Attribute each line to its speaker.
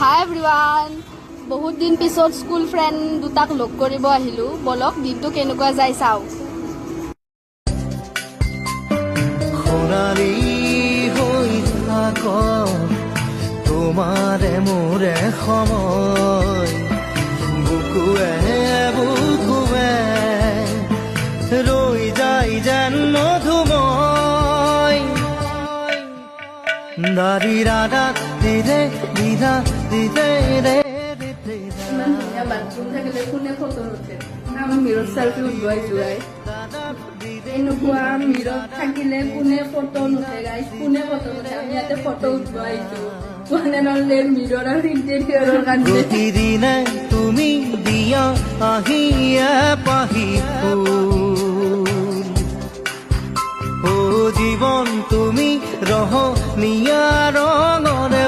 Speaker 1: হাই everyone, বহুত দিন পিছত স্কুল ফ্ৰেণ্ড দুটাক লগ কৰিব আহিলোঁ। বলক দিনটো কেনেকুৱা যায় চাওঁ।
Speaker 2: সোণালী হৈ থাক তোমাৰে মোৰে সময়, বুকুৱে বুকুৱে ৰৈ যায় যেন মধুময়। দাৰি ৰাধা দিদে দিদা দিদে ৰে
Speaker 1: ইমান ধুনীয়া বাথৰুম থাকিলে কোনে ফটো নুঠে? আমি মিৰত চেলফি উঠোৱাই যোৱাই এনেকুৱা মিৰত থাকিলে কোনে ফটো নুঠে? গাইজ কোনে ফটো নুঠে? আমি ইয়াতে ফটো উঠোৱাইছো কোনে নহলে মিৰৰ আৰু ইণ্টেৰিয়ৰৰ কাৰণে।
Speaker 2: প্ৰতিদিনে তুমি দিয়া আহিয়ে পাহি ও জীৱন তুমি ৰহনীয়া ৰঙৰে